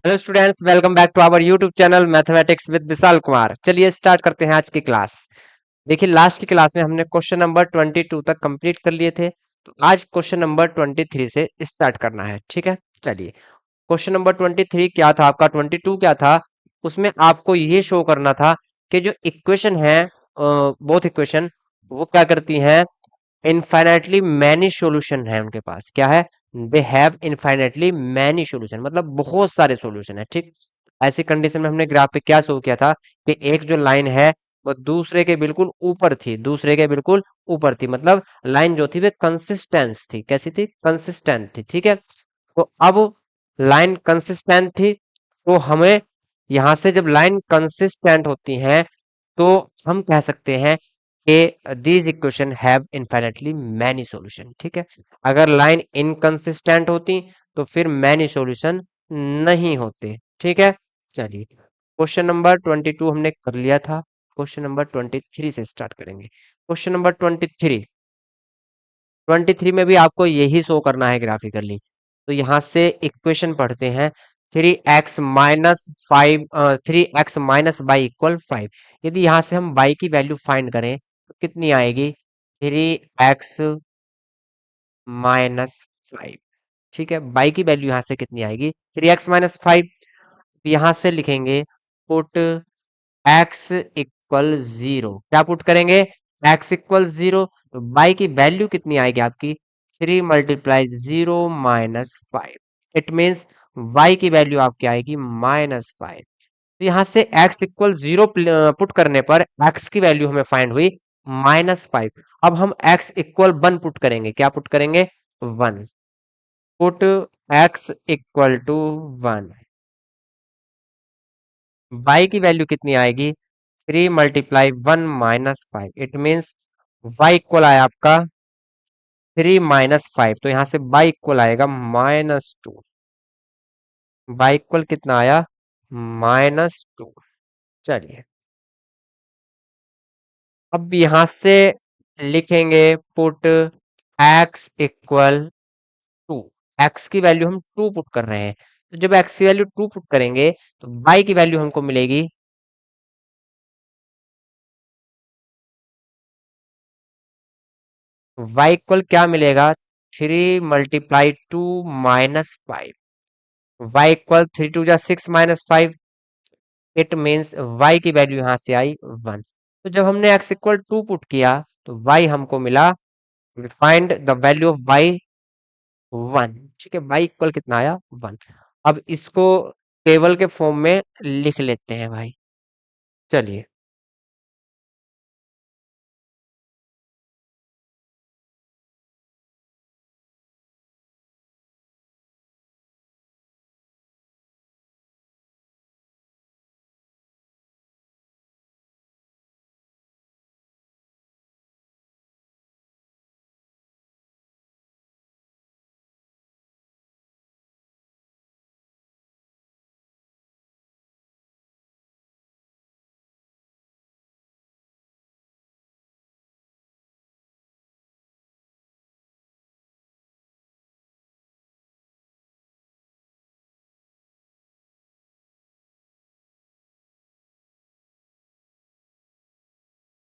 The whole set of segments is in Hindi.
Hello students, welcome back to our YouTube channel mathematics with Vishal Kumar. चलिए स्टार्ट करते हैं आज की क्लास। देखिए, लास्ट की क्लास में हमने क्वेश्चन नंबर 22 तक कंप्लीट कर लिए थे। तो आज क्वेश्चन नंबर 23 से स्टार्ट करना है। ठीक है, चलिए। क्वेश्चन नंबर 23 क्या था आपका, 22 क्या था? उसमें आपको ये शो करना था कि जो इक्वेशन है, बोथ इक्वेशन, वो क्या करती हैं? इनफाइनाइटली मैनी सॉल्यूशन है उनके पास। क्या है? They have infinitely many solution, मतलब बहुत सारे सॉल्यूशन है। ठीक, ऐसी कंडीशन में हमने ग्राफ पे क्या शो किया था कि एक जो लाइन है वो दूसरे के बिल्कुल ऊपर थी, दूसरे के बिल्कुल ऊपर थी, मतलब लाइन जो थी वो कंसिस्टेंस थी। कैसी थी? कंसिस्टेंट थी। ठीक है, तो अब लाइन कंसिस्टेंट थी, तो हमें यहां से जब लाइन कंसिस्टेंट होती हैं तो हम कह सकते हैं कि these equation have infinitely many solution. ठीक है, अगर लाइन इनकंसिस्टेंट होती तो फिर मैनी सॉल्यूशन नहीं होते। ठीक है, चलिए। क्वेश्चन नंबर 22 हमने कर लिया था। क्वेश्चन नंबर 23 से स्टार्ट करेंगे। क्वेश्चन नंबर 23 में भी आपको यही शो करना है ग्राफिकली। तो यहाँ से इक्वेशन पढ़ते हैं। 3x - 5 3x - y = 5। यदि यहाँ से हम y की वैल्यू फाइंड करें तो कितनी आएगी? 3x - 5। ठीक है, y की वैल्यू यहाँ से कितनी आएगी? 3x - 5। यहाँ से लिखेंगे पुट x इक्वल 0। क्या पुट करेंगे? x equal 0। तो y की वैल्यू कितनी आएगी आपकी? 3 × 0 - 5। इट मीन्स y की वैल्यू आपकी आएगी -5। तो यहाँ से x इक्वल 0 पुट करने पर x की वैल्यू हमें फाइंड हुई -5। अब हम x इक्वल 1 पुट करेंगे। क्या पुट करेंगे? 1। Put x equal to 1। y की वैल्यू कितनी आएगी? 3 × 1 - 5। इट मीन्स y इक्वल आया आपका 3 - 5। तो यहां से y इक्वल आएगा -2। y इक्वल कितना आया? -2। चलिए, अब यहां से लिखेंगे पुट x इक्वल 2। x की वैल्यू हम 2 पुट कर रहे हैं। तो जब x की वैल्यू 2 पुट करेंगे तो y की वैल्यू हमको मिलेगी, y इक्वल क्या मिलेगा? 3 × 2 - 5। y equal 3 × 2 = 6 - 5। It means y की वैल्यू यहां से आई 1। तो जब हमने x इक्वल 2 पुट किया तो y हमको मिला, find the value of y 1। ठीक है, y इक्वल कितना आया? 1। अब इसको टेबल के फॉर्म में लिख लेते हैं भाई। चलिए,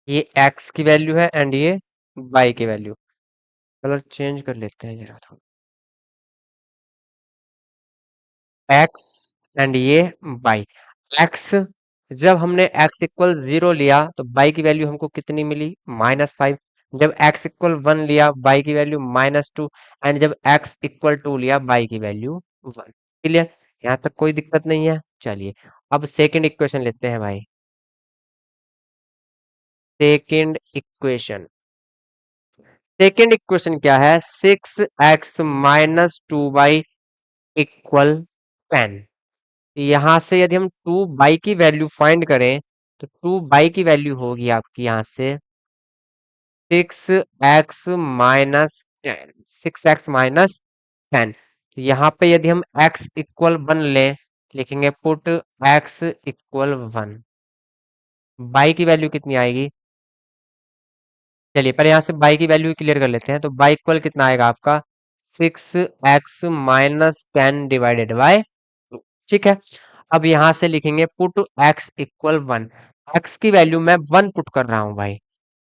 ये x की वैल्यू है एंड ये y की वैल्यू। कलर चेंज कर लेते हैं जरा थोड़ा। x एंड ये y। x, जब हमने x इक्वल 0 लिया तो y की वैल्यू हमको कितनी मिली? -5। जब x इक्वल 1 लिया y की वैल्यू -2। एंड जब x इक्वल 2 लिया y की वैल्यू 1। क्लियर? यहाँ तक कोई दिक्कत नहीं है। चलिए, अब सेकंड इक्वेशन लेते हैं भाई। सेकंड इक्वेशन, सेकंड इक्वेशन क्या है? 6x - 2y equal 10। यहां से यदि हम 2y की वैल्यू फाइंड करें तो 2y की वैल्यू होगी आपकी यहां से 6x - 10। 6x - 10। यहाँ पे यदि हम x इक्वल 1 लें, लिखेंगे पुट x इक्वल 1। y की वैल्यू कितनी आएगी? चलिए, पर यहाँ से y की वैल्यू क्लियर कर लेते हैं। तो y इक्वल कितना आएगा आपका? 6x - 10 divided by 2। ठीक है। अब यहां से लिखेंगे पुट x इक्वल 1। x की वैल्यू मैं 1 पुट कर रहा हूं भाई।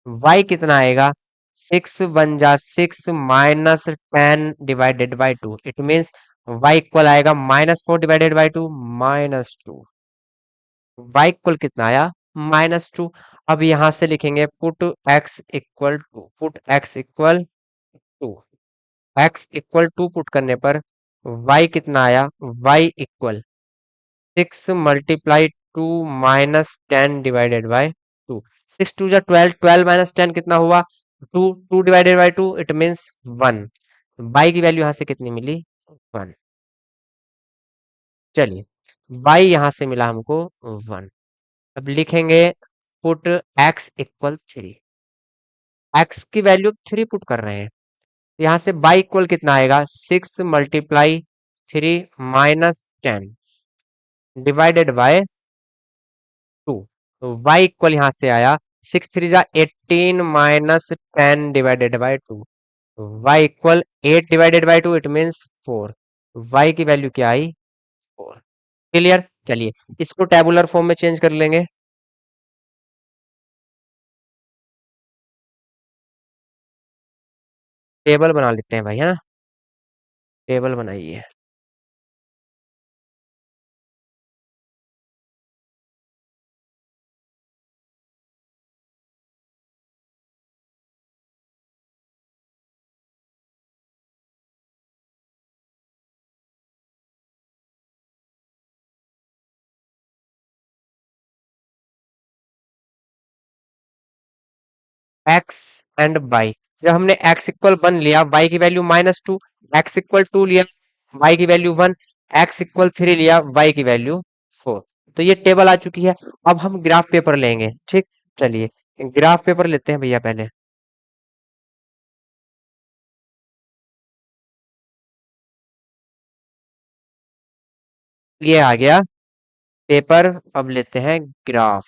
y कितना आएगा? 6 1 जा 6 -10 divided by 2। It means y equal आएगा -4 डिवाइडेड बाई 2 -2। y इक्वल कितना आया? -2। अब यहां से लिखेंगे put x equal to, put x equal to, x equal 2 put करने पर y कितना आया? y equal 6 × 2 - 10 divided by 2। 6 2 जा 12, 12 - 10 कितना हुआ? 2। 2 divided by 2 it means 1। By की वैल्यू यहां से कितनी मिली? 1। चलिए, बाई यहां से मिला हमको 1। अब लिखेंगे पुट x इक्वल 3। x की वैल्यू 3 पुट कर रहे हैं। यहाँ से बाई इक्वल कितना आएगा? 6 × 3 -10 डिवाइडेड बाय 2। तो y इक्वल यहां से आया 6 3 जा 18 -10 divided by 2। y equal 8 divided by 2 it means 4। y की वैल्यू क्या आई? 4। क्लियर। चलिए, इसको टेबुलर फॉर्म में चेंज कर लेंगे। टेबल बना लेते हैं भाई, है ना। टेबल बनाइए। X and by. जब हमने एक्स इक्वल 1 लिया, बाई की वैल्यू -2। एक्स इक्वल 2 लिया, बाई की वैल्यू 1। एक्स इक्वल 3 लिया, बाई की वैल्यू 4। तो ये टेबल आ चुकी है। अब हम ग्राफ पेपर लेंगे, ठीक। चलिए, ग्राफ पेपर लेते हैं भैया पहले। ये आ गया पेपर। अब लेते हैं ग्राफ।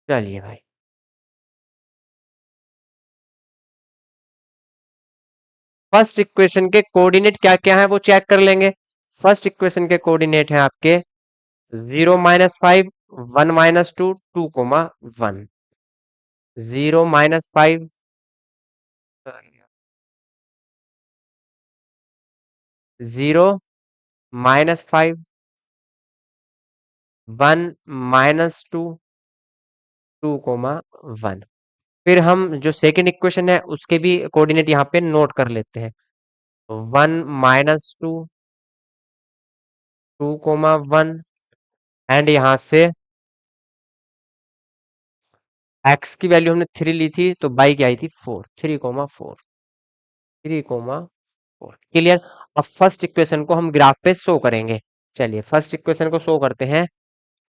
चलिए भाई, फर्स्ट इक्वेशन के कोऑर्डिनेट क्या क्या है वो चेक कर लेंगे। फर्स्ट इक्वेशन के कोऑर्डिनेट है आपके 0 - 5 1 - 2 2, 1। 0 - 5 0 - 5 1 - 2 2, 1। फिर हम जो सेकंड इक्वेशन है उसके भी कोऑर्डिनेट यहाँ पे नोट कर लेते हैं। 1 - 2 2, 1। एंड यहाँ से एक्स की वैल्यू हमने 3 ली थी, तो बाई की आई थी 4। 3, 4 3, 4। क्लियर। अब फर्स्ट इक्वेशन को हम ग्राफ पे शो करेंगे। चलिए, फर्स्ट इक्वेशन को शो करते हैं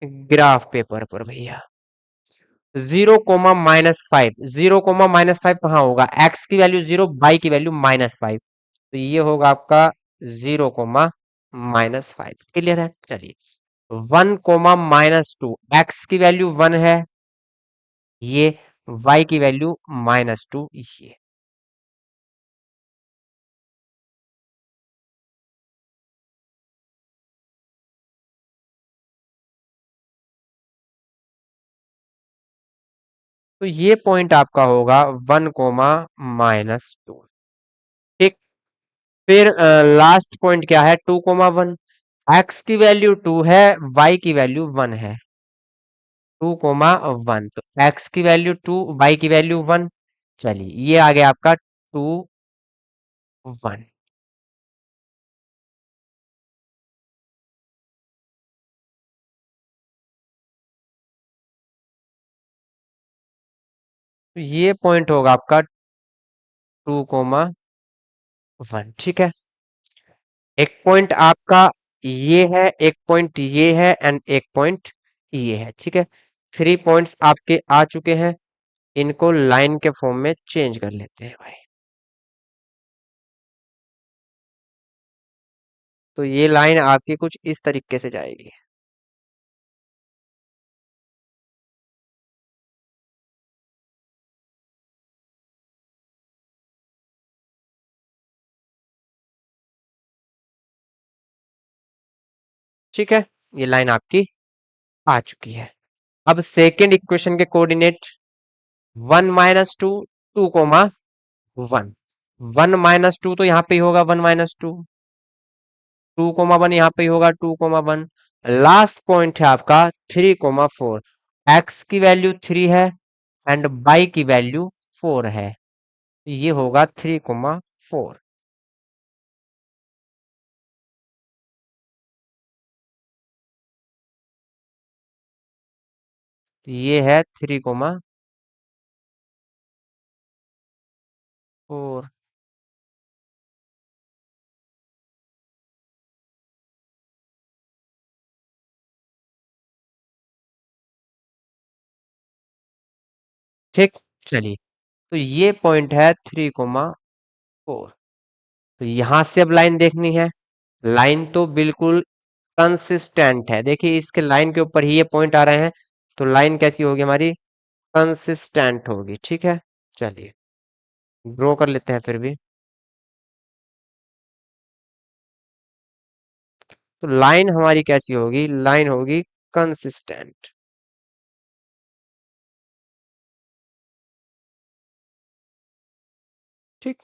ग्राफ पेपर पर भैया। 0, -5। 0, -5 कहाँ होगा? एक्स की वैल्यू 0, बाई की वैल्यू -5। तो ये होगा आपका 0, -5। क्लियर है। चलिए, 1, -2। एक्स की वैल्यू 1 है, ये। y की वैल्यू -2, ये। तो ये पॉइंट आपका होगा 1, -2। ठीक। फिर लास्ट पॉइंट क्या है? 2, 1। एक्स की वैल्यू 2 है, y की वैल्यू 1 है। 2, 1। तो एक्स की वैल्यू 2, y की वैल्यू 1। चलिए, ये आ गया आपका 2, 1। तो ये पॉइंट होगा आपका 2, 1। ठीक है। एक पॉइंट आपका ये है, एक पॉइंट ये है, एंड एक पॉइंट ये है। ठीक है। 3 पॉइंट्स आपके आ चुके हैं। इनको लाइन के फॉर्म में चेंज कर लेते हैं भाई। तो ये लाइन आपकी कुछ इस तरीके से जाएगी। ठीक है, ये लाइन आपकी आ चुकी है। अब सेकेंड इक्वेशन के कोऑर्डिनेट 1 - 2, 2, 1। 1 - 2 तो यहाँ पे ही होगा 1 - 2, 2, 1 यहाँ पे ही होगा 2, 1। लास्ट पॉइंट है आपका 3, 4। एक्स की वैल्यू 3 है एंड बाई की वैल्यू 4 है, ये होगा 3, 4। ये है 3, 4। ठीक, चलिए, तो ये पॉइंट है 3, 4। तो यहां से अब लाइन देखनी है। लाइन तो बिल्कुल कंसिस्टेंट है, देखिए इसके लाइन के ऊपर ही ये पॉइंट आ रहे हैं, तो लाइन कैसी होगी हमारी, कंसिस्टेंट होगी। ठीक है, चलिए ड्रॉ कर लेते हैं फिर भी। तो लाइन हमारी कैसी होगी, लाइन होगी कंसिस्टेंट। ठीक,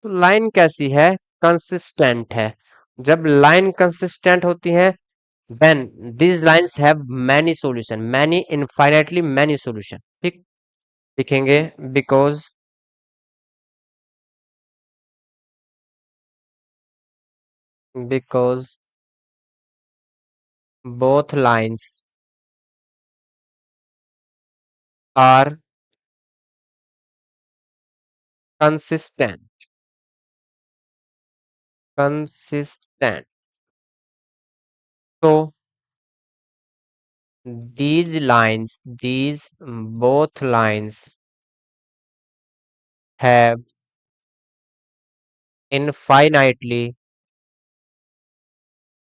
तो लाइन कैसी है, कंसिस्टेंट है। जब लाइन कंसिस्टेंट होती है then these lines have many solution, many infinitely many solution। ठीक, लिखेंगे because both lines are consistent, consistent, so these both lines have infinitely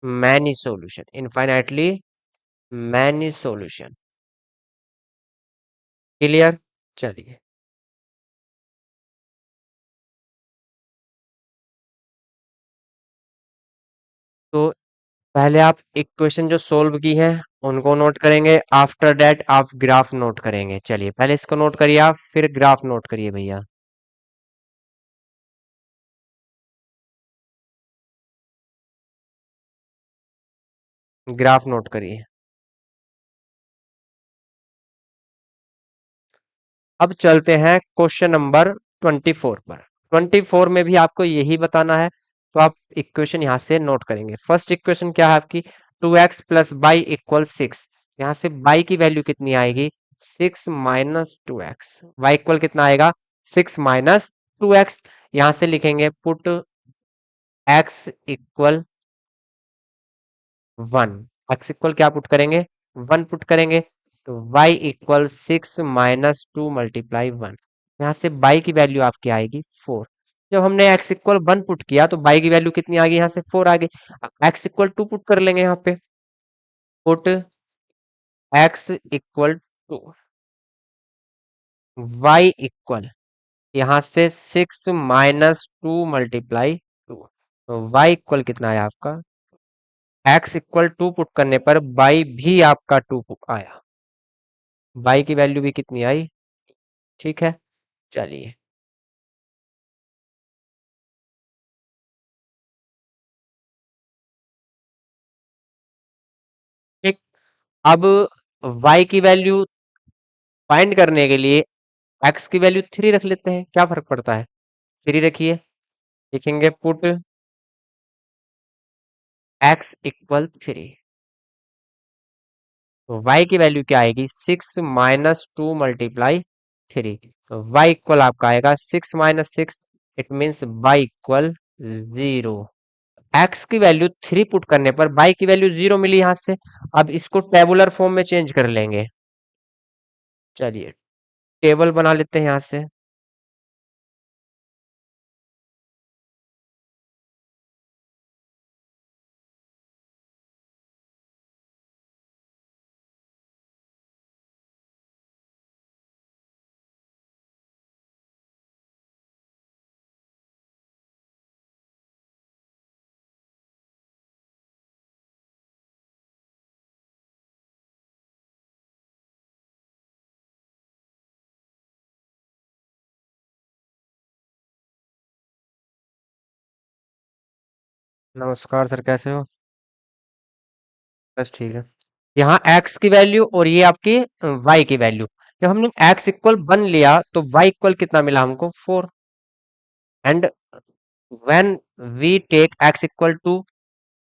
many solution, infinitely many solution। Clear, चलिए, तो पहले आप इक्वेशन जो सोल्व की है उनको नोट करेंगे, आफ्टर दैट आप ग्राफ नोट करेंगे। चलिए पहले इसको नोट करिए आप, फिर ग्राफ नोट करिए भैया। ग्राफ नोट करिए। अब चलते हैं क्वेश्चन नंबर 24 पर। 24 में भी आपको यही बताना है, तो आप इक्वेशन यहाँ से नोट करेंगे। फर्स्ट इक्वेशन क्या है आपकी, 2x + y = 6। यहाँ से y की वैल्यू कितनी आएगी, 6 - 2x। y इक्वल कितना आएगा, 6 - 2x। यहाँ से लिखेंगे पुट x = 1। एक्स इक्वल क्या पुट करेंगे, 1 पुट करेंगे, तो y = 6 - 2 × 1। यहाँ से y की वैल्यू आपकी आएगी 4। जब हमने x = 1 पुट किया तो y की वैल्यू कितनी आ गई, यहाँ से 4 आ गई। x = 2 पुट कर लेंगे यहाँ पे, पुट x = y यहाँ से 6 - 2 × 2, तो y कितना आया आपका, x = 2 पुट करने पर y भी आपका 2 आया, y की वैल्यू भी कितनी आई। ठीक है, चलिए, ठीक। अब y की वैल्यू फाइंड करने के लिए x की वैल्यू 3 रख लेते हैं, क्या फर्क पड़ता है, 3 रखिए। लिखेंगे पुट x = 3, तो y की वैल्यू क्या आएगी, 6 - 2 × 3। तो y इक्वल आपका आएगा 6 - 6, इट मीन्स y = 0। x की वैल्यू 3 पुट करने पर y की वैल्यू 0 मिली यहां से। अब इसको टेबुलर फॉर्म में चेंज कर लेंगे। चलिए टेबल बना लेते हैं यहां से। नमस्कार सर, कैसे हो? बस ठीक है। यहाँ x की वैल्यू और ये आपकी y की वैल्यू, जब हमने x इक्वल 1 लिया तो y इक्वल कितना मिला हमको? 4। And when we take x equal two,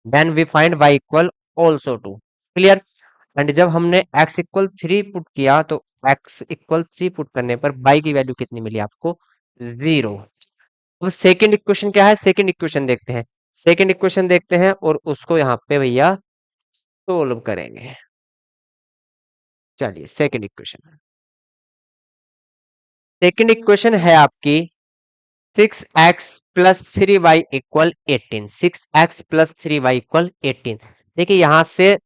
then we find y equal also two. Clear? And जब हमने x इक्वल 3 पुट किया तो x इक्वल 3 पुट करने पर y की वैल्यू कितनी मिली आपको? 0। अब सेकंड इक्वेशन क्या है? सेकंड इक्वेशन देखते हैं। सेकंड इक्वेशन देखते हैं और उसको यहाँ पे भैया सोल्व करेंगे। चलिए सेकंड इक्वेशन। सेकंड इक्वेशन है आपकी 6x plus 3y equal 18। 6x+3y equal 18। देखिए यहां से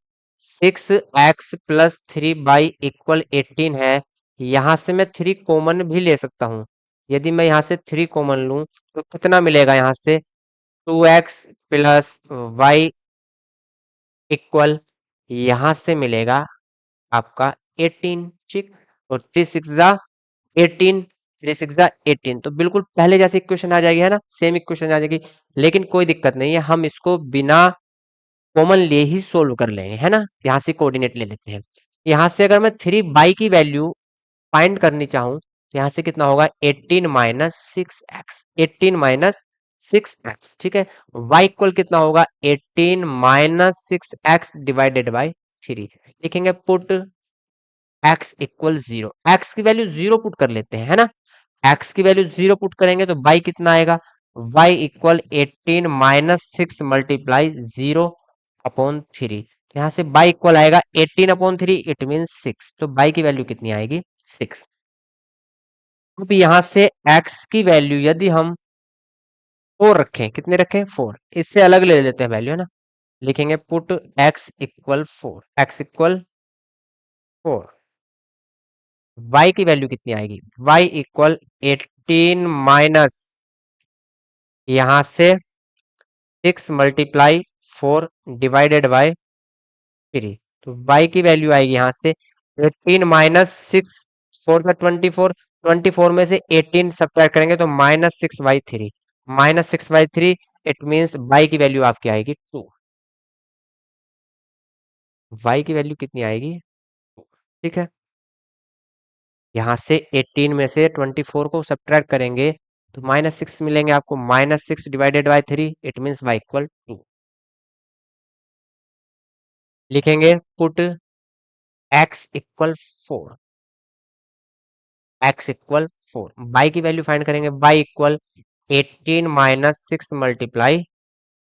6x+3y इक्वल 18 है। यहां से मैं 3 कॉमन भी ले सकता हूं। यदि मैं यहां से 3 कॉमन लूं तो कितना मिलेगा? यहां से 2x+y इक्वल, यहां से मिलेगा आपका 18। ठीक। और 3 6 18 तो बिल्कुल पहले जैसे इक्वेशन आ जाएगी, है ना? सेम इक्वेशन आ जाएगी। लेकिन कोई दिक्कत नहीं है, हम इसको बिना कॉमन लिए ही सोल्व कर लेंगे, है ना? यहाँ से कोऑर्डिनेट ले लेते हैं। यहाँ से अगर मैं 3y की वैल्यू फाइंड करनी चाहूँ तो यहाँ से कितना होगा? 18 माइनस 6x। 18 minus 6x। ठीक है। y इक्वल कितना होगा? 18 माइनस 6x डिवाइडेड बाई 3। लिखेंगे पुट x इक्वल 0। x की वैल्यू 0 पुट कर लेते हैं, है ना? x की वैल्यू 0 पुट करेंगे तो y कितना आएगा? y equal 18 minus 6 multiply 0 upon 3। यहाँ से y इक्वल आएगा 18 अपॉन 3, इट मीन 6। तो y की वैल्यू कितनी आएगी? 6। अब यहाँ से x की वैल्यू यदि हम 4 रखें, कितने रखें? 4। इससे अलग ले लेते हैं वैल्यू, है ना? लिखेंगे put x equal 4। x equal 4। y की वैल्यू कितनी आएगी? y इक्वल 18 माइनस, यहां से 6 मल्टीप्लाई 4 डिवाइडेड बाय 3। तो y की वैल्यू आएगी यहां से 18 माइनस 6, 4 का 24। 24 में से 18 सब्ट्रैक्ट करेंगे तो -6/3। -6/3, इट मीन्स y की वैल्यू आपकी आएगी 2। y की वैल्यू कितनी आएगी? 2। ठीक है। यहाँ से 18 में से 24 को सब्ट्रैक्ट करेंगे तो -6 मिलेंगे आपको। -6 divided by 3, it means y equal 2। लिखेंगे put x equal 4। x equal 4। y की वैल्यू फाइंड करेंगे। y इक्वल 18 माइनस 6 मल्टीप्लाई,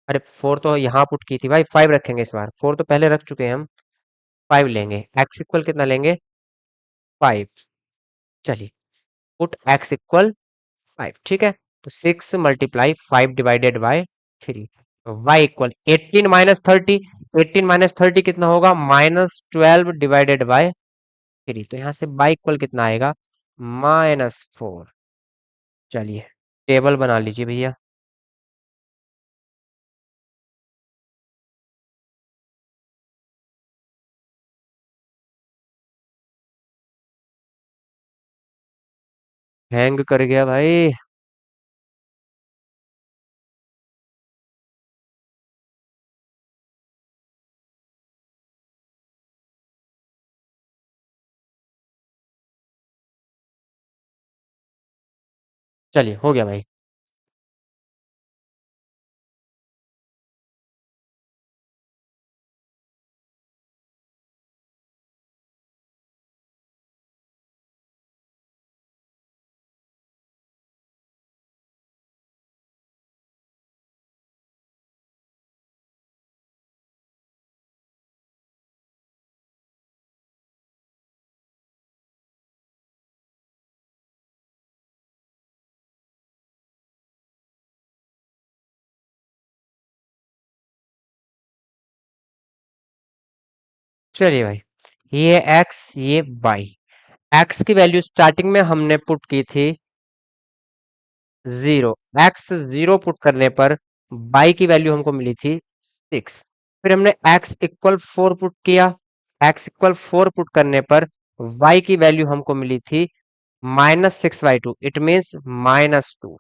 अरे 4 तो यहाँ पुट की थी भाई, 5 रखेंगे इस बार। 4 तो पहले रख चुके हैं हम। 5 लेंगे। x इक्वल कितना लेंगे? 5। चलिए पुट x इक्वल 5। ठीक है। तो 6 multiply 5 divided by 3। y equal 18 minus 30। 18 minus 30 कितना होगा? -12 डिवाइडेड बाय 3। तो यहाँ से y इक्वल कितना आएगा? -4। चलिए टेबल बना लीजिए भैया। हैंग कर गया भाई। चलिए हो गया भाई। चलिए भाई, ये x, ये y। x की वैल्यू स्टार्टिंग में हमने पुट की थी 0। x 0 पुट करने पर y की वैल्यू हमको मिली थी 6। फिर हमने x इक्वल 4 पुट किया। x इक्वल 4 पुट करने पर y की वैल्यू हमको मिली थी -6/2, इट मीन्स -2।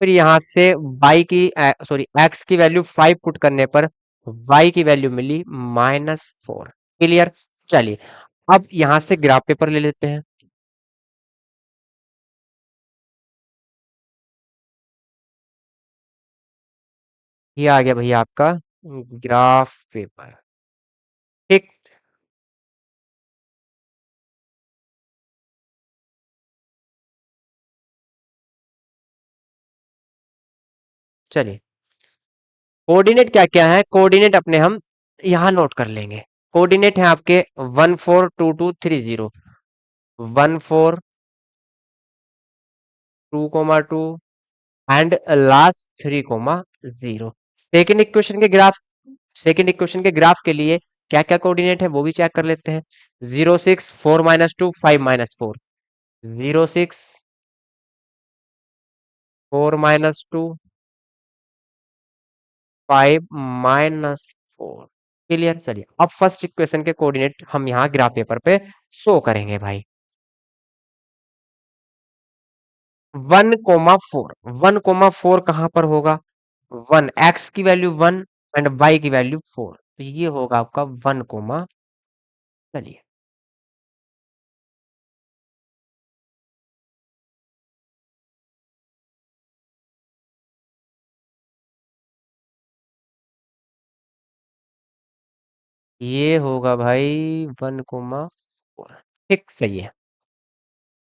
फिर यहाँ से y की सॉरी x की वैल्यू 5 पुट करने पर y की वैल्यू मिली -4। क्लियर। चलिए अब यहाँ से ग्राफ पेपर ले लेते हैं। ये आ गया भैया आपका ग्राफ पेपर। ठीक। चलिए कोऑर्डिनेट क्या क्या है, कोऑर्डिनेट अपने हम यहाँ नोट कर लेंगे। कोऑर्डिनेट है आपके 142230, 14 2 2 एंड लास्ट 3 0। सेकेंड इक्वेशन के ग्राफ, सेकेंड इक्वेशन के ग्राफ के लिए क्या क्या कोऑर्डिनेट है वो भी चेक कर लेते हैं। 0 6 4 - 2 5 - 4, 0 6 4 - 2 5 - 4। क्लियर। चलिए अब फर्स्ट इक्वेशन के कोऑर्डिनेट हम यहाँ ग्राफ पेपर पे शो करेंगे भाई। 1 4, 1 4 कहाँ पर होगा? 1 x की वैल्यू 1 एंड y की वैल्यू 4, तो ये होगा आपका 1 चलिए ये होगा भाई 1 4। ठीक सही है।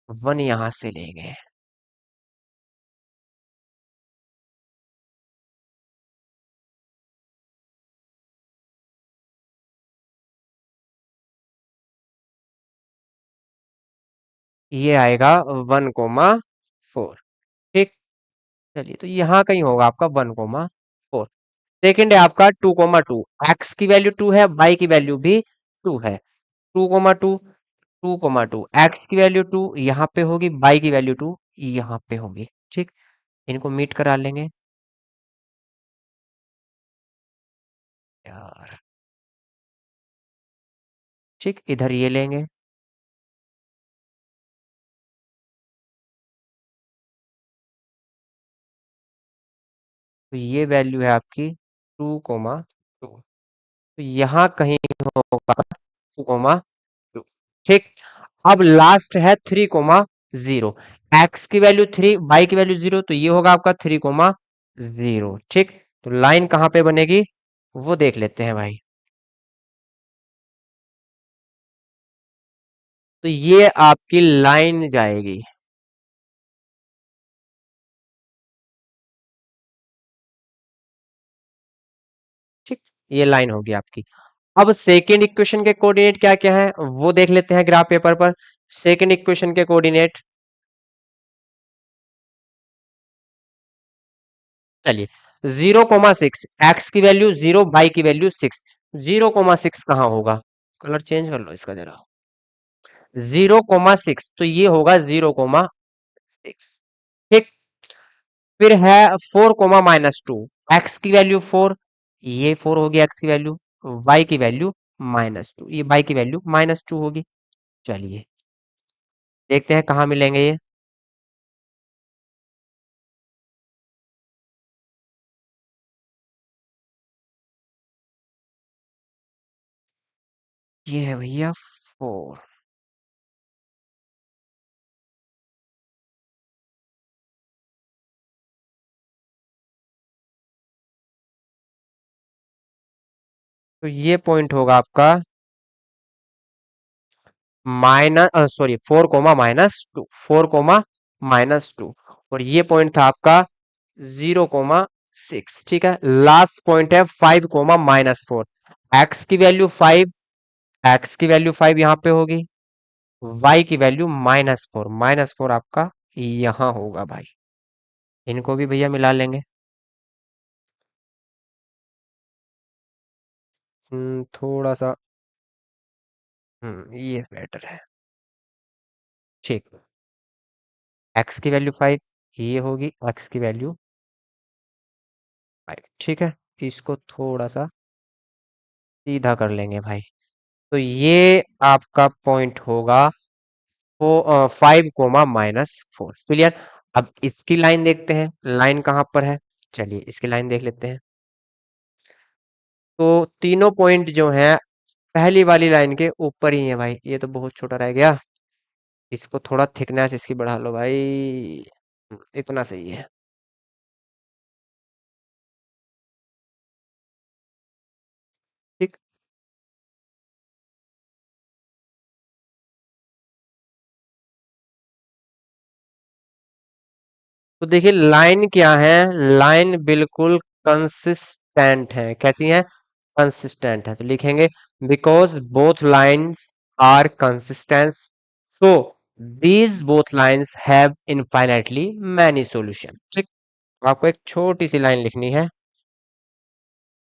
1 यहां से लेंगे। ये आएगा 1 4। ठीक। चलिए तो यहाँ कहीं होगा आपका 1 4। सेकेंड है आपका 2 2, एक्स की वैल्यू 2 है, वाई की वैल्यू भी 2 है। 2 2 2 एक्स की वैल्यू 2 यहाँ पे होगी, वाई की वैल्यू 2 यहाँ पे होगी। ठीक। इनको मीट करा लेंगे यार। ठीक इधर ये लेंगे, तो ये वैल्यू है आपकी 2 2। तो यहाँ कहीं होगा 2 2। ठीक। अब लास्ट है 3 0, एक्स की वैल्यू 3, वाई की वैल्यू 0, तो ये होगा आपका 3 0। ठीक। तो लाइन कहाँ पे बनेगी वो देख लेते हैं भाई। तो ये आपकी लाइन जाएगी। ठीक। ये लाइन होगी आपकी। अब सेकेंड इक्वेशन के कोऑर्डिनेट क्या क्या है वो देख लेते हैं ग्राफ पेपर पर। सेकेंड इक्वेशन के कोऑर्डिनेट, चलिए 0 6, एक्स की वैल्यू 0, वाई की वैल्यू 6। 0 6 कहाँ होगा? कलर चेंज कर लो इसका जरा। 0 6 तो ये होगा 0 6। ठीक। फिर है 4 - 2, एक्स की वैल्यू 4, ये 4 होगी एक्स की वैल्यू, वाई की वैल्यू -2, ये वाई की वैल्यू -2 होगी। चलिए देखते हैं कहाँ मिलेंगे ये। ये है भैया 4। तो ये पॉइंट होगा आपका सॉरी 4 - -2, 4 - -2, और ये पॉइंट था आपका 0 6। ठीक है। लास्ट पॉइंट है 5 - -4, एक्स की वैल्यू 5, एक्स की वैल्यू 5 यहाँ पे होगी, वाई की वैल्यू -4, -4 आपका यहाँ होगा भाई। इनको भी भैया मिला लेंगे। थोड़ा सा। ये बेटर है। ठीक। एक्स की वैल्यू 5 ये होगी, एक्स की वैल्यू 5। ठीक है। इसको थोड़ा सा सीधा कर लेंगे भाई। तो ये आपका पॉइंट होगा वो 5 - -4। क्लियर। अब इसकी लाइन देखते हैं, लाइन कहाँ पर है। चलिए इसकी लाइन देख लेते हैं। तो तीनों पॉइंट जो हैं पहली वाली लाइन के ऊपर ही है भाई। ये तो बहुत छोटा रह गया, इसको थोड़ा थिकनेस इसकी बढ़ा लो भाई। इतना सही है। ठीक। तो देखिए लाइन क्या है, लाइन बिल्कुल कंसिस्टेंट है। कैसी है, कंसिस्टेंट है। तो लिखेंगे because both lines are consistent, so these both lines have infinitely many solution. ठीक। तो आपको एक छोटी सी लाइन लिखनी है,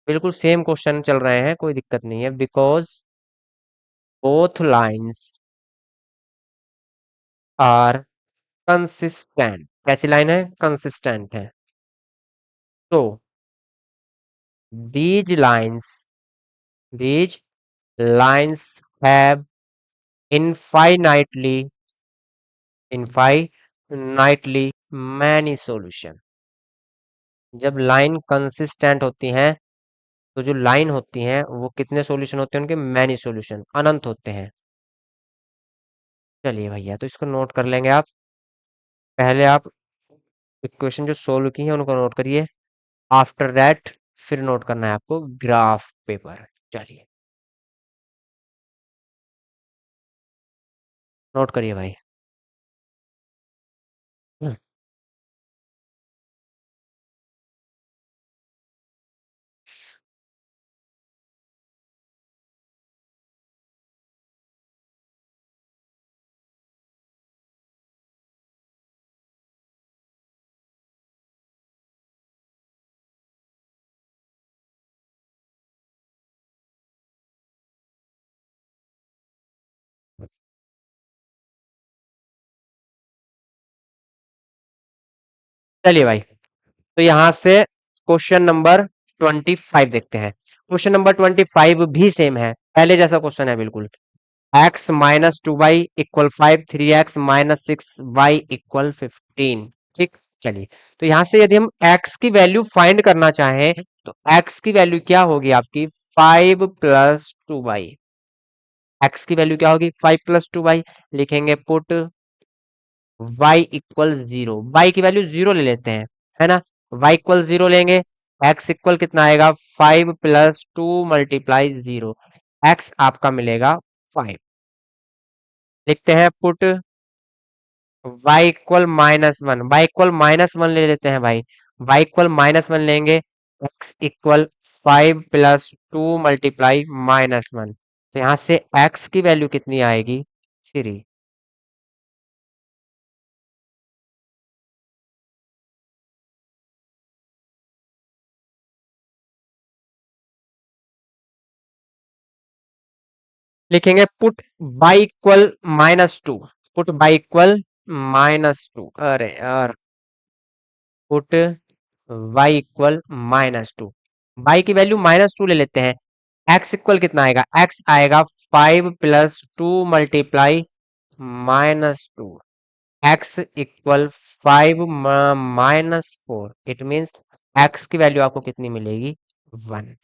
बिल्कुल सेम क्वेश्चन चल रहे हैं, कोई दिक्कत नहीं है। Because both lines are consistent, कैसी लाइन है, कंसिस्टेंट है। तो these lines these lines have infinitely infinitely many solution। जब लाइन कंसिस्टेंट होती हैं तो जो लाइन होती हैं वो कितने सॉल्यूशन होते हैं उनके, मैनी सॉल्यूशन, अनंत होते हैं। चलिए भैया तो इसको नोट कर लेंगे आप। पहले आप इक्वेशन जो सोल्व की है उनको नोट करिए, आफ्टर दैट फिर नोट करना है आपको ग्राफ पेपर। चलिए नोट करिए भाई। हम्म, चलिए भाई तो यहां से क्वेश्चन नंबर 25 देखते हैं। क्वेश्चन नंबर 25 भी सेम है, पहले जैसा क्वेश्चन है बिल्कुल। x minus 2y equal 5, 3x minus 6y equal 15। ठीक। चलिए तो यहां से यदि हम x की वैल्यू फाइंड करना चाहें तो x की वैल्यू क्या होगी आपकी, 5 + 2y। x की वैल्यू क्या होगी, 5 + 2y। लिखेंगे पुट y इक्वल 0, y की वैल्यू 0 ले लेते हैं, है ना। y इक्वल 0 लेंगे, x इक्वल कितना आएगा, 5 + 2 × 0। x आपका मिलेगा 5। लिखते हैं put y equal -1, y equal -1 ले लेते हैं भाई। y इक्वल -1 लेंगे, x इक्वल 5 + 2 × तो यहां से x की वैल्यू कितनी आएगी, 3। लिखेंगे put y equal -2, put y equal -2। अरे यार, पुट y इक्वल -2, y की वैल्यू -2 ले लेते हैं। x इक्वल कितना आएगा, x आएगा 5 + 2 × -2, x equal 5 - 4। It means x की वैल्यू आपको कितनी मिलेगी, 1।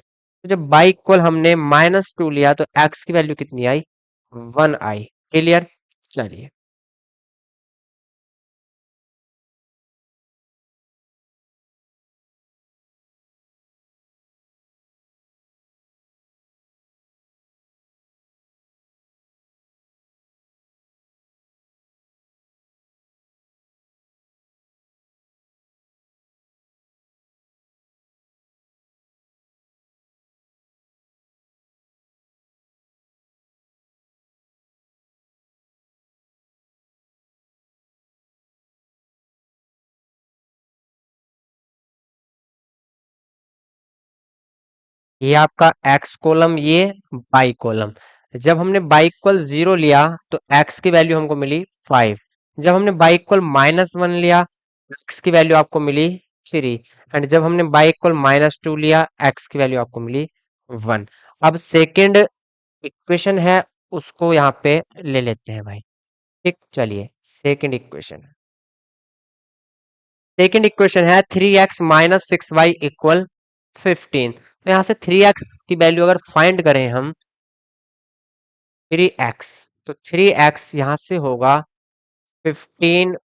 तो जब y इक्वल हमने -2 लिया तो x की वैल्यू कितनी आई, 1 आई। क्लियर। चलिए ये आपका x कॉलम, ये y कॉलम। जब हमने y इक्वल 0 लिया तो x की वैल्यू हमको मिली 5। जब हमने y इक्वल -1 लिया, x की वैल्यू आपको मिली 3। एंड जब हमने y इक्वल -2 लिया, x की वैल्यू आपको मिली 1। अब सेकंड इक्वेशन है, उसको यहाँ पे ले लेते हैं भाई। ठीक। चलिए सेकंड इक्वेशन, सेकेंड इक्वेशन है 3x - 6y = 15। तो यहां से 3x की वैल्यू अगर फाइंड करें हम 3x, तो 3x यहां से होगा 15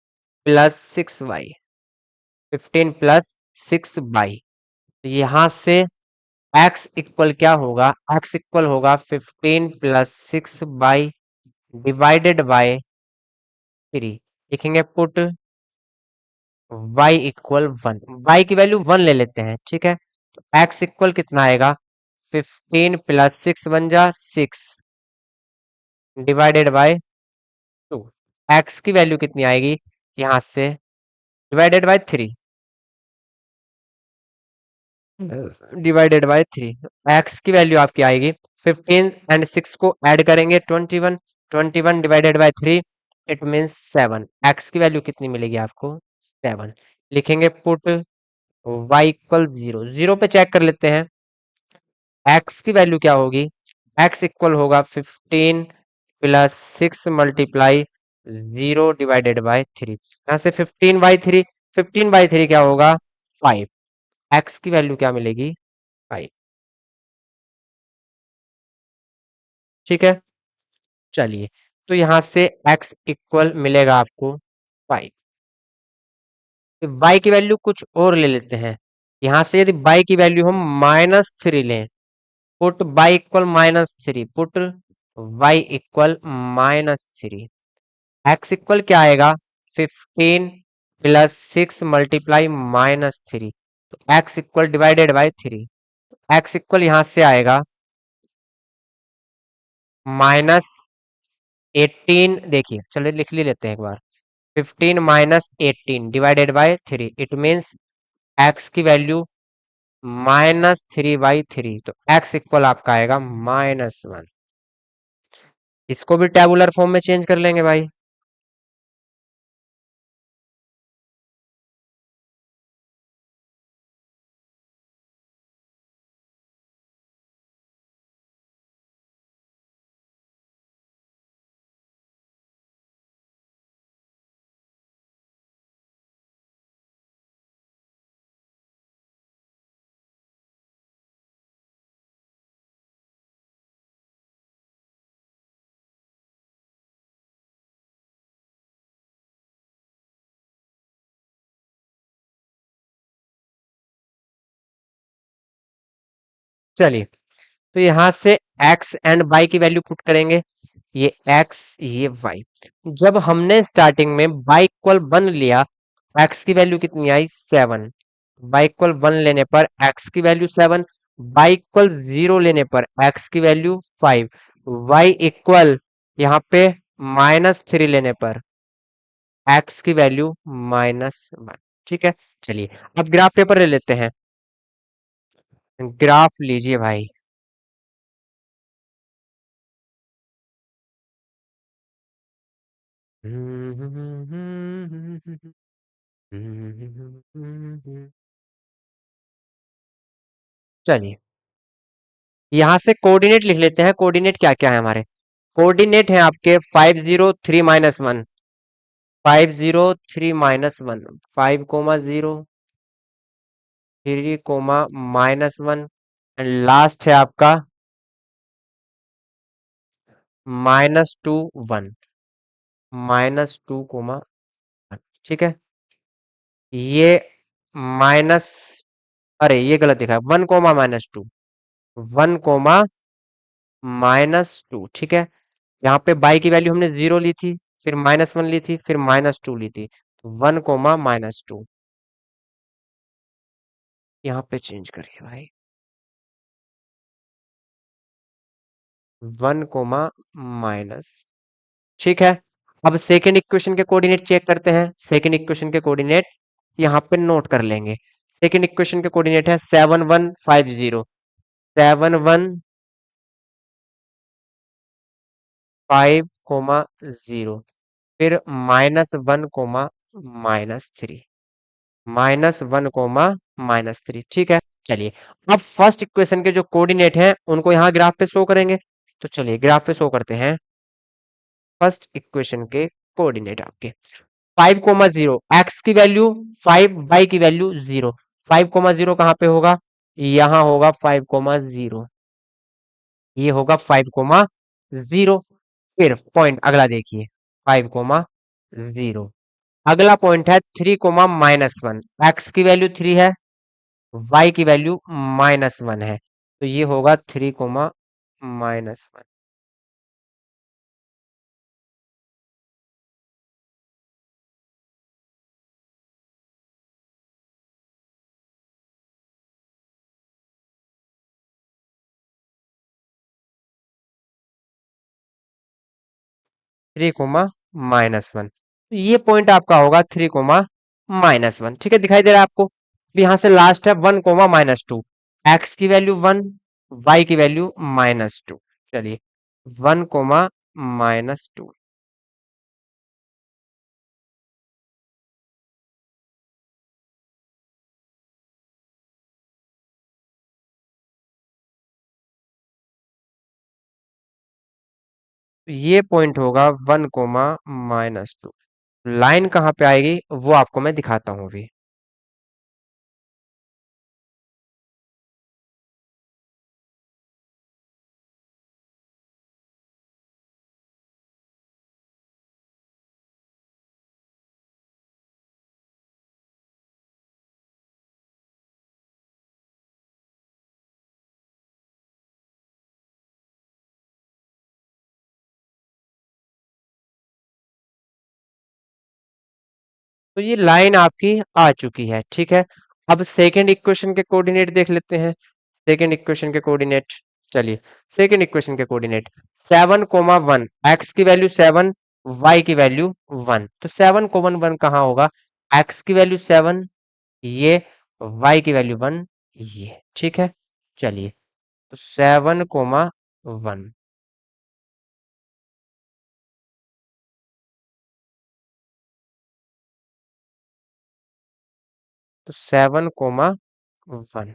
प्लस 6y, 15 प्लस 6y। यहां से x इक्वल क्या होगा, x इक्वल होगा 15 प्लस 6y डिवाइडेड बाय 3। लिखेंगे पुट y इक्वल 1, y की वैल्यू 1 ले लेते हैं, ठीक है। तो x इक्वल कितना आएगा, 15 प्लस 6 बन जा 6 डिवाइडेड बाय 2। x की वैल्यू कितनी आएगी यहां से, divided by 3, divided by 3। x की वैल्यू आपकी आएगी 15 एंड 6 को ऐड करेंगे 21, 21 divided by 3 it means 7। x की वैल्यू कितनी मिलेगी आपको, 7। लिखेंगे पुट y इक्वल 0, 0 पे चेक कर लेते हैं x की वैल्यू क्या होगी, x इक्वल होगा 15 प्लस 6 मल्टीप्लाई 0 डिवाइडेड बाय 3। यहाँ से 15/3, 15/3 क्या होगा 5। x की वैल्यू क्या मिलेगी 5, ठीक है। चलिए, तो यहाँ से x इक्वल मिलेगा आपको 5। y की वैल्यू कुछ और ले लेते हैं। यहाँ से यदि y की वैल्यू हम -3 लें, put y equal -3, put y equal -3, x equal क्या आएगा 15 प्लस 6 मल्टीप्लाई -3। तो x equal divided by 3, x equal यहां से आएगा -18। देखिए चलिए लिख लेते हैं एक बार, 15 -18 divided by 3 it means x की वैल्यू -3/3। तो x इक्वल आपका आएगा -1। इसको भी टेबुलर फॉर्म में चेंज कर लेंगे भाई। चलिए, तो यहां से x एंड y की वैल्यू पुट करेंगे, ये x ये y। जब हमने स्टार्टिंग में y इक्वल 1 लिया, x की वैल्यू कितनी आई 7। y इक्वल 1 लेने पर x की वैल्यू 7, y इक्वल 0 लेने पर x की वैल्यू 5, y इक्वल यहाँ पे -3 लेने पर x की वैल्यू -1, ठीक है। चलिए, अब ग्राफ पेपर ले लेते हैं, ग्राफ लीजिए भाई। चलिए, यहां से कोऑर्डिनेट लिख लेते हैं। कोऑर्डिनेट क्या क्या है हमारे, कोऑर्डिनेट है आपके 503 - 1, 503 - 1, 5,0, 3, -1 एंड लास्ट है आपका -2, 1, -2, 1, ठीक है। ये माइनस, अरे ये गलत दिखा है, 1, -2, 1, -2, ठीक है। यहाँ पे बाई की वैल्यू हमने 0 ली थी, फिर -1 ली थी, फिर -2 ली थी, तो 1, -2 यहाँ पे चेंज करिए भाई, 1, ठीक है। अब सेकेंड इक्वेशन के कोऑर्डिनेट चेक करते हैं। सेकेंड इक्वेशन के कोऑर्डिनेट यहाँ पे नोट कर लेंगे। सेकेंड इक्वेशन के कोऑर्डिनेट है 7, 1, 5, 0, 7, 1, 5, 0, फिर -1, -3, -1, -3, ठीक है। चलिए, अब फर्स्ट इक्वेशन के जो कोऑर्डिनेट हैं उनको यहाँ ग्राफ पे शो करेंगे। तो चलिए ग्राफ पे शो करते हैं फर्स्ट इक्वेशन के कोऑर्डिनेट आपके। 5,0 एक्स की वैल्यू 5, वाई की वैल्यू 0। 5,0 कहाँ पे होगा? यहाँ होगा 5,0। ये होगा 5,0। फिर पॉइंट अगला देखिए, 5,0। अगला पॉइंट है 3,-1। एक्स की वैल्यू 3 है, वाई की वैल्यू -1 है, तो ये होगा 3,-1। 3,-1, तो ये पॉइंट आपका होगा 3,-1। ठीक है, दिखाई दे रहा है आपको? अब यहाँ से लास्ट है 1,-2। एक्स की वैल्यू 1, वाई की वैल्यू -2। चलिए, 1,-2। तो ये पॉइंट होगा 1,-2। लाइन कहाँ पे आएगी वो आपको मैं दिखाता हूँ अभी। तो ये लाइन आपकी आ चुकी है, ठीक है। अब सेकंड इक्वेशन के कोऑर्डिनेट देख लेते हैं। सेकंड इक्वेशन के कोऑर्डिनेट, चलिए, सेकंड इक्वेशन के कोऑर्डिनेट 7,1। एक्स की वैल्यू 7, वाई की वैल्यू 1, तो 7,1 कहाँ होगा? एक्स की वैल्यू 7, ये, वाई की वैल्यू 1, ये, ठीक है। चलिए, तो 7,1, तो 7,1।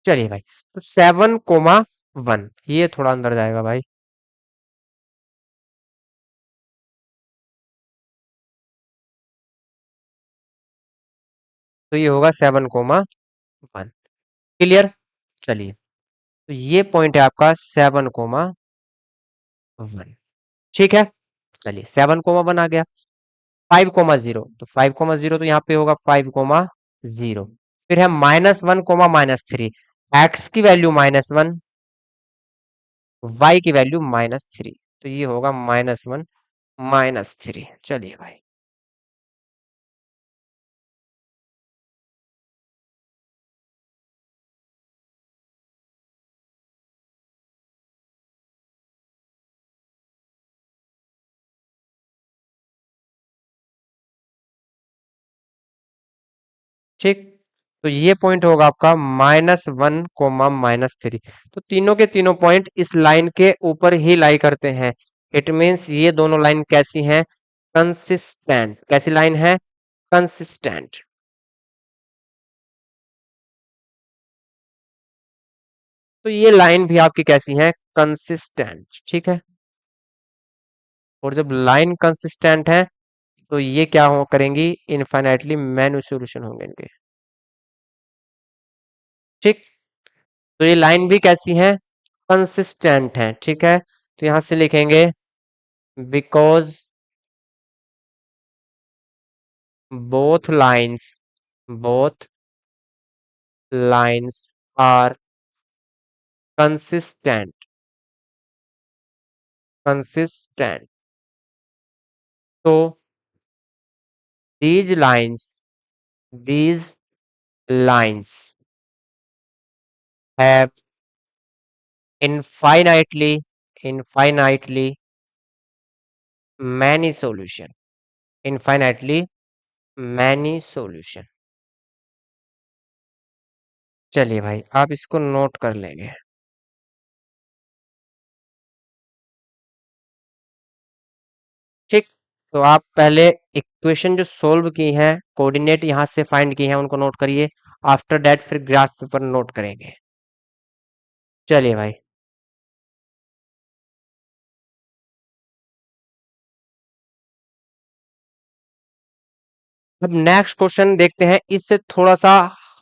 चलिए भाई, तो 7,1 ये थोड़ा अंदर जाएगा भाई, तो ये होगा 7,1। क्लियर? चलिए, तो ये पॉइंट है आपका 7,1। ठीक है, चलिए, 7,1 आ गया। 5,0, तो 5,0 तो यहाँ पे होगा 5,0। फिर है -1, -3। एक्स की वैल्यू -1, वाई की वैल्यू -3, तो ये होगा -1, -3। चलिए भाई, ठीक। तो ये पॉइंट होगा आपका -1, -3। तो तीनों के तीनों पॉइंट इस लाइन के ऊपर ही लाई करते हैं। इट मीन्स ये दोनों लाइन कैसी हैं? कंसिस्टेंट। कैसी लाइन है? कंसिस्टेंट। तो ये लाइन भी आपकी कैसी है? कंसिस्टेंट, ठीक है। और जब लाइन कंसिस्टेंट है तो ये क्या हो करेंगी? इनफाइनाइटली मैन्यू सॉल्यूशन होंगे इनके, ठीक। तो ये लाइन भी कैसी है? कंसिस्टेंट है, ठीक है। तो यहां से लिखेंगे because both lines both lines are consistent, so these lines have infinitely many solution, infinitely many solution। चलिए भाई, आप इसको नोट कर लेंगे। ठीक। तो आप पहले इक्वेशन जो सोल्व की हैं, कोऑर्डिनेट यहाँ से फाइंड की हैं, उनको नोट करिए। आफ्टर दैट फिर ग्राफ पेपर नोट करेंगे। चलिए भाई, अब नेक्स्ट क्वेश्चन देखते हैं। इससे थोड़ा सा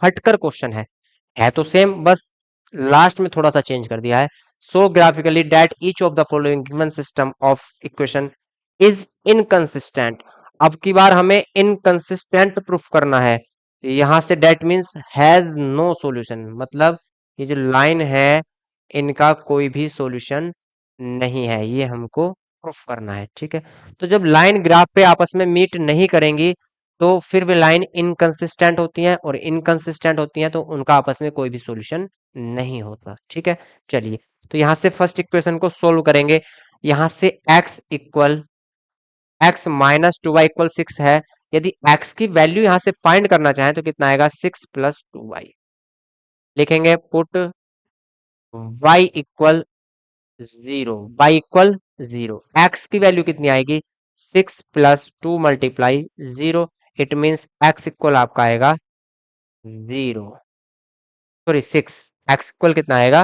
हटकर क्वेश्चन है तो सेम, बस लास्ट में थोड़ा सा चेंज कर दिया है। So graphically that each of the following given system of equation is inconsistent. अब की बार हमें इनकंसिस्टेंट प्रूफ करना है। यहां से that means has no solution, मतलब ये जो लाइन है इनका कोई भी सॉल्यूशन नहीं है, ये हमको प्रूफ करना है। ठीक है, तो जब लाइन ग्राफ पे आपस में मीट नहीं करेंगी तो फिर वे लाइन इनकंसिस्टेंट होती हैं, और इनकंसिस्टेंट होती हैं तो उनका आपस में कोई भी सॉल्यूशन नहीं होता। ठीक है, चलिए, तो यहां से फर्स्ट इक्वेशन को सोल्व करेंगे। यहां से x minus two Y equal 6 है। यदि x की वैल्यू यहां से फाइंड करना चाहें तो कितना आएगा, 6 + 2y। लिखेंगे पुट y इक्वल 0, x की वैल्यू कितनी आएगी, 6 + 2 × 0। इट मीन्स x इक्वल आपका आएगा 0, सॉरी 6। x इक्वल कितना आएगा,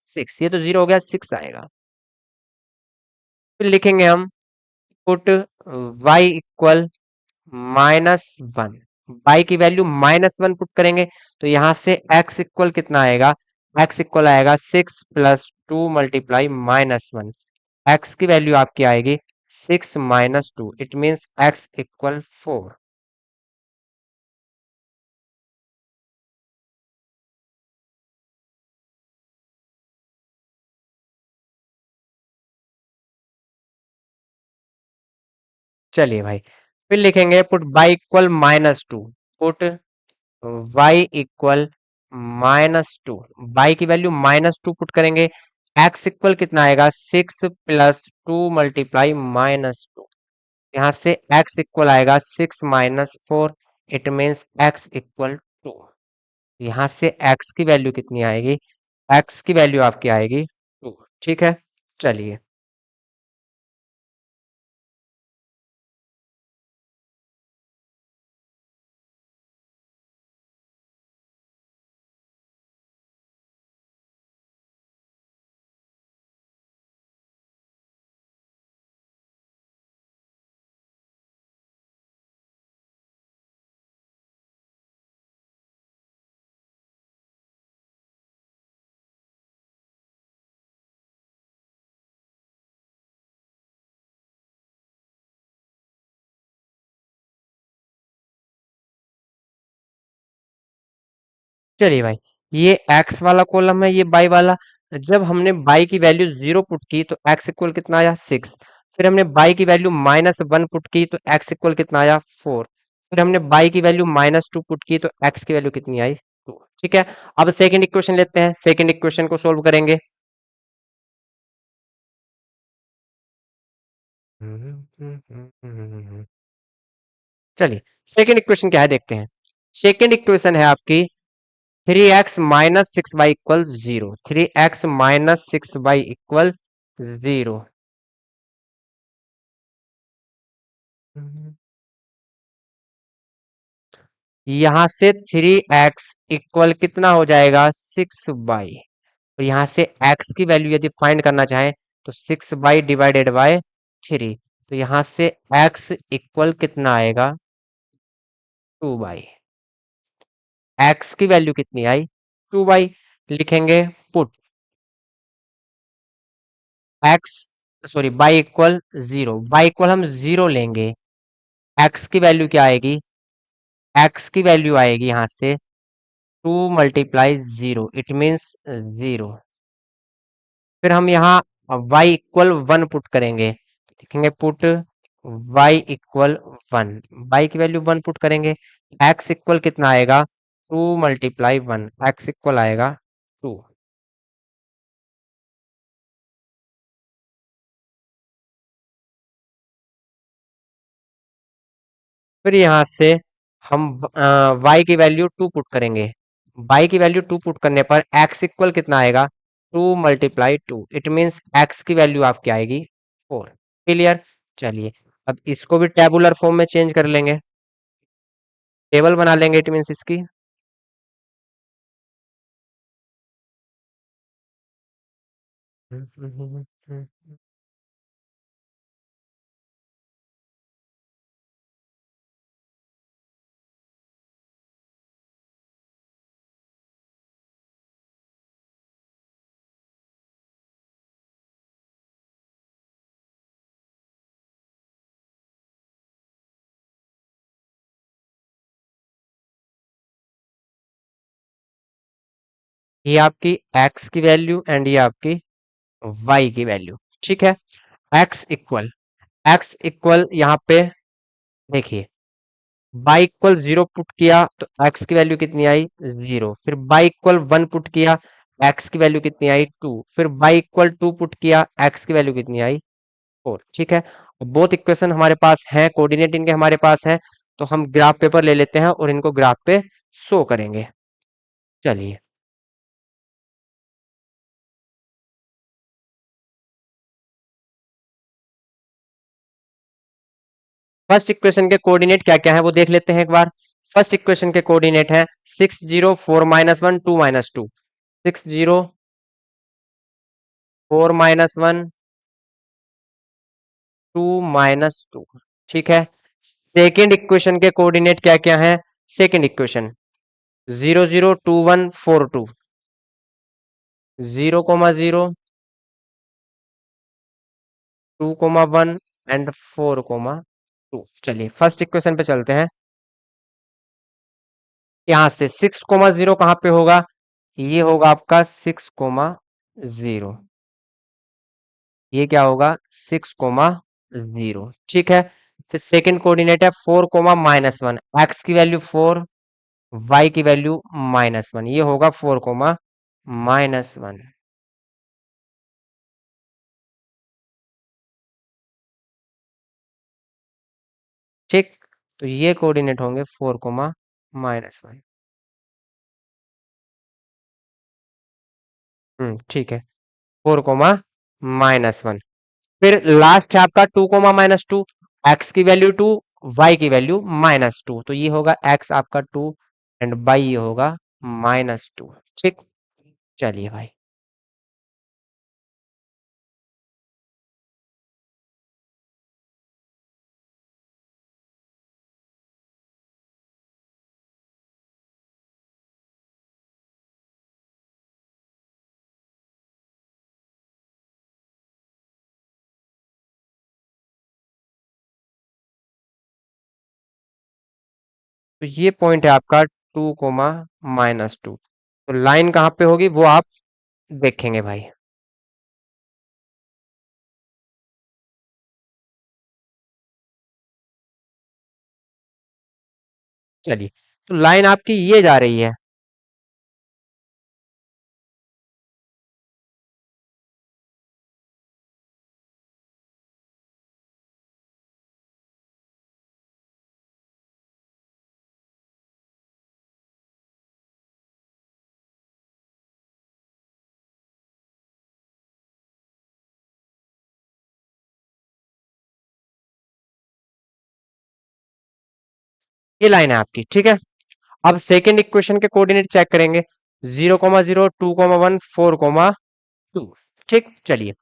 6। ये तो 0 हो गया, 6 आएगा। फिर लिखेंगे हम पुट y इक्वल -1। y की वैल्यू -1 पुट करेंगे तो यहां से x इक्वल कितना आएगा, x इक्वल आएगा 6 + 2 × -1। x की वैल्यू आपकी आएगी 6 - 2। It means x equal 4। चलिए भाई, फिर लिखेंगे put y equal -2। Put y equal -2, y की वैल्यू -2 पुट करेंगे। x इक्वल कितना आएगा, 6 + 2 × -2। यहाँ से x इक्वल आएगा 6 - 4। It means x equal 2। यहाँ से x की वैल्यू कितनी आएगी, x की वैल्यू आपकी आएगी 2। ठीक है, चलिए, चलिए भाई, ये x वाला कॉलम है, ये y वाला। जब हमने y की वैल्यू 0 पुट की तो x इक्वल कितना आया, 6। फिर हमने y की वैल्यू -1 पुट की तो x इक्वल कितना आया, 4। फिर हमने y की वैल्यू -2 पुट की तो x की वैल्यू कितनी आई, 2। ठीक है, अब सेकंड इक्वेशन लेते हैं, सेकंड इक्वेशन को सोल्व करेंगे। चलिए, सेकंड इक्वेशन क्या है देखते हैं। सेकंड इक्वेशन है आपकी 3x - 6y equal 0। 3x - 6y equal 0। यहाँ से 3x इक्वल कितना हो जाएगा, 6y। और यहाँ से x की वैल्यू यदि फाइंड करना चाहें तो 6y डिवाइडेड बाय 3। तो यहाँ से x इक्वल कितना आएगा, 2y। x की वैल्यू कितनी आई, 2y। लिखेंगे put x, sorry y equal 0। y equal हम 0 लेंगे। x की वैल्यू क्या आएगी, x की वैल्यू आएगी यहाँ से 2 × 0। It means 0। फिर हम यहाँ y इक्वल 1 पुट करेंगे। लिखेंगे पुट y इक्वल 1। y की वैल्यू 1 पुट करेंगे। x इक्वल कितना आएगा, 2 × 1। x इक्वल आएगा 2। फिर यहाँ से हम y की वैल्यू 2 पुट करेंगे। बाई की वैल्यू 2 पुट करने पर एक्स इक्वल कितना आएगा, 2 × 2, इट मीन्स एक्स की वैल्यू आपकी आएगी 4। क्लियर। चलिए अब इसको भी टेबुलर फॉर्म में चेंज कर लेंगे, टेबल बना लेंगे इट मीन्स इसकी। ये आपकी एक्स की वैल्यू एंड ये आपकी वाई की वैल्यू। ठीक है। एक्स इक्वल यहाँ पे देखिए, बाई इक्वल 0 पुट किया तो एक्स की वैल्यू कितनी आई 0, फिर बाई इक्वल 1 पुट किया एक्स की वैल्यू कितनी आई 2, फिर बाई इक्वल 2 पुट किया एक्स की वैल्यू कितनी आई 4। ठीक है। बोथ इक्वेशन हमारे पास हैं, कोऑर्डिनेट इनके हमारे पास है, तो हम ग्राफ पेपर ले लेते हैं और इनको ग्राफ पे शो करेंगे। चलिए फर्स्ट इक्वेशन के कोऑर्डिनेट क्या क्या है वो देख लेते हैं एक बार। फर्स्ट इक्वेशन के कोऑर्डिनेट है 6 0 4 - 1 2 - 2, 6 0 4 - 1 2 - 2। ठीक है। सेकेंड इक्वेशन के कोऑर्डिनेट क्या क्या है, सेकेंड इक्वेशन 0 0 2 1 4 2, 0 0 2 1 एंड 4 2। चलिए फर्स्ट इक्वेशन पे चलते हैं। यहां से 6 0 कहाँ पे होगा, ये होगा आपका 6 0, ये क्या होगा 6 0। ठीक है। फिर सेकंड कोऑर्डिनेट है 4 - 1, एक्स की वैल्यू 4, वाई की वैल्यू -1, ये होगा 4 - -1। ठीक। तो ये कोऑर्डिनेट होंगे 4 - -1। ठीक है। 4 - -1। फिर लास्ट है आपका 2 - -2, एक्स की वैल्यू 2, वाई की वैल्यू -2, तो ये होगा एक्स आपका 2 एंड वाई ये होगा -2। ठीक। चलिए भाई तो ये पॉइंट है आपका 2 - -2, तो लाइन कहाँ पे होगी वो आप देखेंगे भाई। चलिए तो लाइन आपकी ये जा रही है, ये लाइन है आपकी। ठीक है। अब सेकेंड इक्वेशन के कोऑर्डिनेट चेक करेंगे, 0 0 2 1 4 2। ठीक। चलिए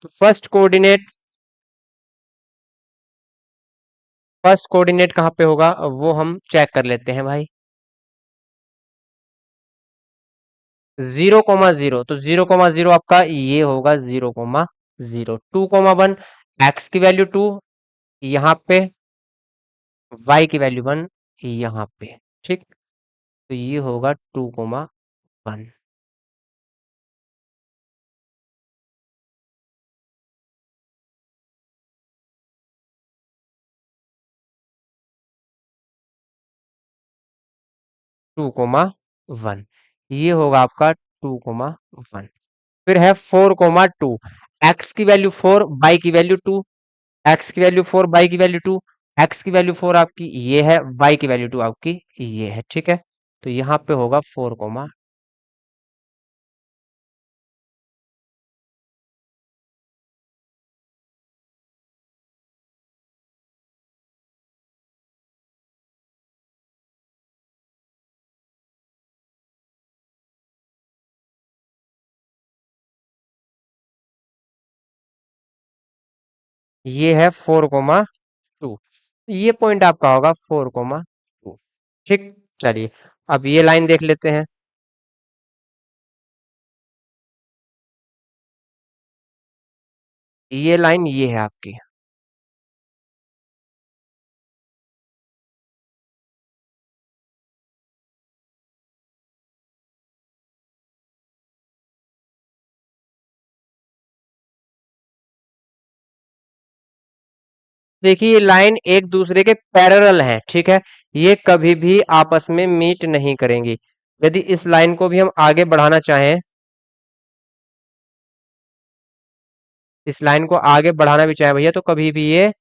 तो फर्स्ट कोऑर्डिनेट कहाँ पे होगा वो हम चेक कर लेते हैं भाई। 0 0, तो 0 0 आपका ये होगा 0 0, 2 1 एक्स की वैल्यू 2 यहाँ पे, वाई की वैल्यू 1 यहाँ पे। ठीक। तो ये होगा 2 1 2 1, ये होगा आपका 2 1। फिर है 4 2, एक्स की वैल्यू 4, बाई की वैल्यू 2, एक्स की वैल्यू 4, बाई की वैल्यू 2, एक्स की वैल्यू 4 आपकी ये है, वाई की वैल्यू 2 आपकी ये है। ठीक है। तो यहाँ पे होगा 4, ये है 4, 2। ये पॉइंट आपका होगा 4, 2। ठीक, चलिए अब ये लाइन देख लेते हैं। ये लाइन ये है आपकी। देखिए ये लाइन एक दूसरे के पैरेलल है, ठीक है। ये कभी भी आपस में मीट नहीं करेंगी। यदि इस लाइन को भी हम आगे बढ़ाना चाहें, इस लाइन को आगे बढ़ाना भी चाहे भैया, तो कभी भी ये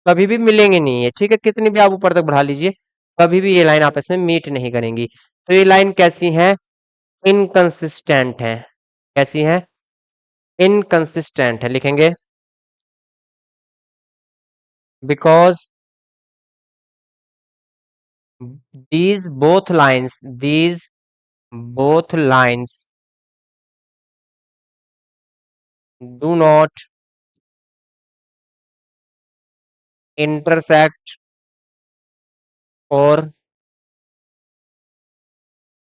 कभी भी मिलेंगे नहीं है, ठीक है। कितनी भी आप ऊपर तक बढ़ा लीजिए, कभी भी ये लाइन आपस में मीट नहीं करेंगी। तो ये लाइन कैसी है? इनकंसिस्टेंट है। कैसी है? इनकंसिस्टेंट है, लिखेंगे because these both lines do not intersect or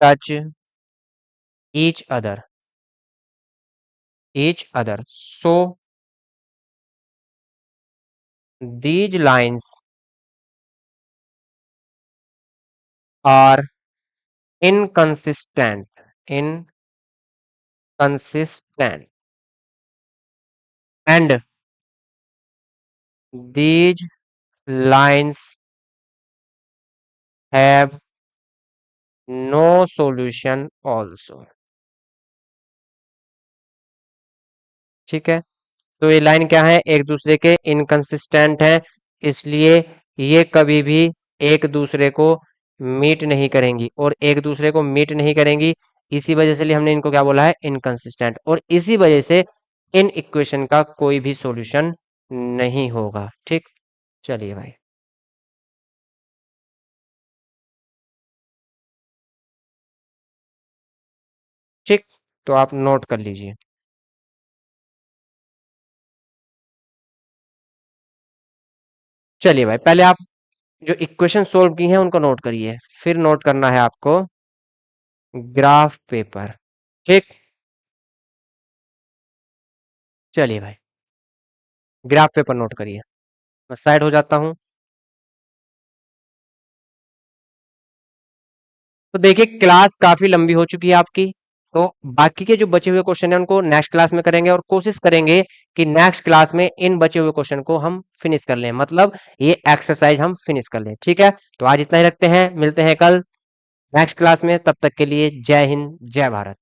touch each other, so these lines are inconsistent and these lines have no solution also। ठीक है, तो ये लाइन क्या है? एक दूसरे के इनकंसिस्टेंट है, इसलिए ये कभी भी एक दूसरे को मीट नहीं करेंगी, और एक दूसरे को मीट नहीं करेंगी इसी वजह से लिए हमने इनको क्या बोला है? इनकंसिस्टेंट। और इसी वजह से इन इक्वेशन का कोई भी सॉल्यूशन नहीं होगा। ठीक, चलिए भाई। ठीक, तो आप नोट कर लीजिए। चलिए भाई, पहले आप जो इक्वेशन सोल्व की हैं उनको नोट करिए, फिर नोट करना है आपको ग्राफ पेपर। ठीक, चलिए भाई, ग्राफ पेपर नोट करिए। मैं साइड हो जाता हूँ। तो देखिए क्लास काफी लंबी हो चुकी है आपकी, तो बाकी के जो बचे हुए क्वेश्चन है उनको नेक्स्ट क्लास में करेंगे, और कोशिश करेंगे कि नेक्स्ट क्लास में इन बचे हुए क्वेश्चन को हम फिनिश कर लें, मतलब ये एक्सरसाइज हम फिनिश कर लें। ठीक है, तो आज इतना ही रखते हैं, मिलते हैं कल नेक्स्ट क्लास में। तब तक के लिए जय हिंद, जय भारत।